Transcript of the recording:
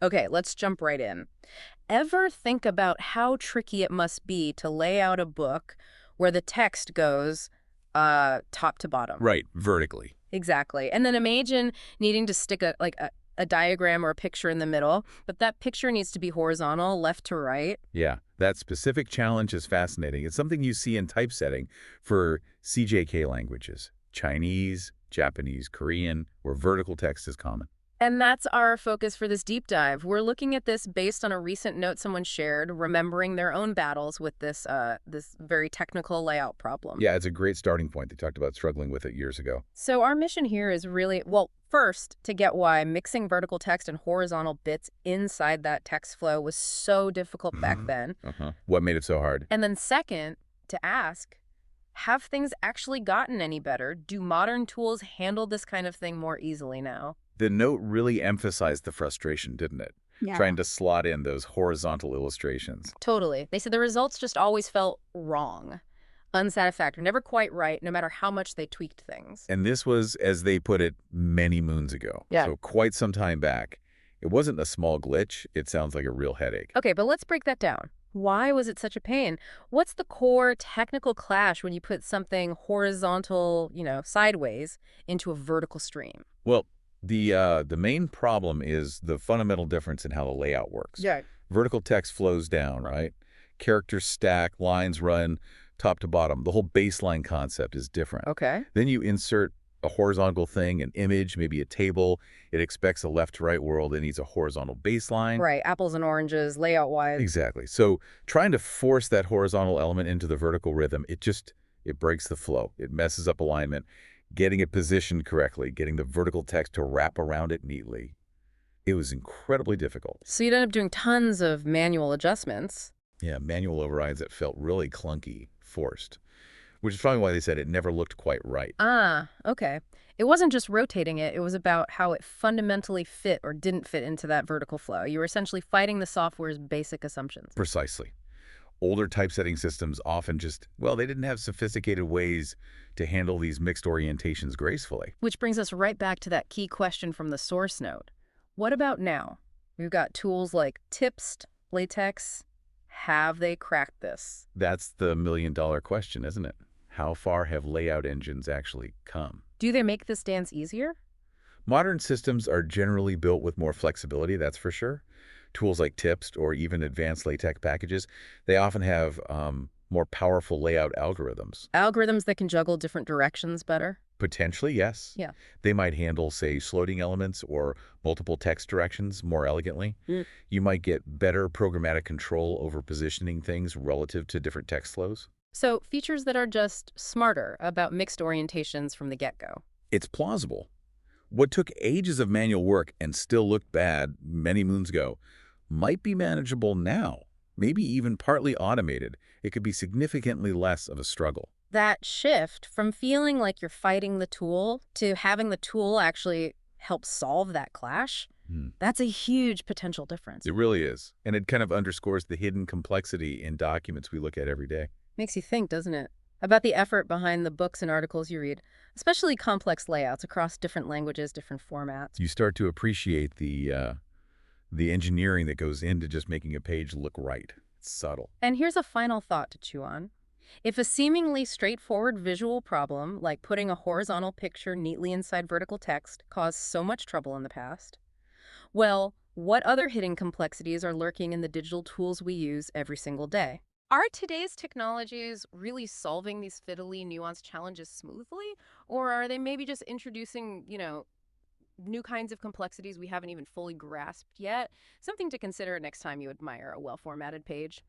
Okay, let's jump right in. Ever think about how tricky it must be to lay out a book where the text goes top to bottom? Right, vertically. Exactly. And then imagine needing to stick a diagram or a picture in the middle, but that picture needs to be horizontal, left to right. Yeah, that specific challenge is fascinating. It's something you see in typesetting for CJK languages, Chinese, Japanese, Korean, where vertical text is common. And that's our focus for this deep dive. We're looking at this based on a recent note someone shared, remembering their own battles with this very technical layout problem. Yeah, it's a great starting point. They talked about struggling with it years ago. So our mission here is really, well, first, to get why mixing vertical text and horizontal bits inside that text flow was so difficult back then. What made it so hard? And then second, to ask, have things actually gotten any better? Do modern tools handle this kind of thing more easily now? The note really emphasized the frustration, didn't it? Yeah. Trying to slot in those horizontal illustrations. Totally. They said the results just always felt wrong, unsatisfactory, never quite right, no matter how much they tweaked things. And this was, as they put it, many moons ago. Yeah. So quite some time back. It wasn't a small glitch. It sounds like a real headache. Okay, but let's break that down. Why was it such a pain? What's the core technical clash when you put something horizontal, sideways into a vertical stream? Well, the main problem is the fundamental difference in how the layout works. Yeah. Vertical text flows down, right? Characters stack, lines run top to bottom. The whole baseline concept is different. Okay. Then you insert a horizontal thing, an image, maybe a table. It expects a left-to-right world. It needs a horizontal baseline. Right, apples and oranges, layout-wise. Exactly. So trying to force that horizontal element into the vertical rhythm, it breaks the flow. It messes up alignment. Getting it positioned correctly, getting the vertical text to wrap around it neatly. It was incredibly difficult. So you'd end up doing tons of manual adjustments. Yeah, manual overrides that felt really clunky, forced, which is probably why they said it never looked quite right. Ah, okay. It wasn't just rotating it, it was about how it fundamentally fit or didn't fit into that vertical flow. You were essentially fighting the software's basic assumptions. Precisely. Older typesetting systems often they didn't have sophisticated ways to handle these mixed orientations gracefully. Which brings us right back to that key question from the source note. What about now? We've got tools like Typst, LaTeX. Have they cracked this? That's the million-dollar question, isn't it? How far have layout engines actually come? Do they make this dance easier? Modern systems are generally built with more flexibility, that's for sure. Tools like Typst or even advanced LaTeX packages, they often have more powerful layout algorithms. Algorithms that can juggle different directions better? Potentially, yes. Yeah. They might handle, say, floating elements or multiple text directions more elegantly. You might get better programmatic control over positioning things relative to different text flows. So features that are just smarter about mixed orientations from the get-go. It's plausible. What took ages of manual work and still looked bad many moons ago might be manageable now, maybe even partly automated. It could be significantly less of a struggle. That shift from feeling like you're fighting the tool to having the tool actually help solve that clash, that's a huge potential difference. It really is. And it kind of underscores the hidden complexity in documents we look at every day. Makes you think, doesn't it? About the effort behind the books and articles you read, especially complex layouts across different languages, different formats. You start to appreciate the engineering that goes into just making a page look right. It's subtle. And here's a final thought to chew on. If a seemingly straightforward visual problem, like putting a horizontal picture neatly inside vertical text, caused so much trouble in the past, well, what other hidden complexities are lurking in the digital tools we use every single day? Are today's technologies really solving these fiddly, nuanced challenges smoothly? Or are they maybe just introducing, new kinds of complexities we haven't even fully grasped yet? Something to consider next time you admire a well-formatted page.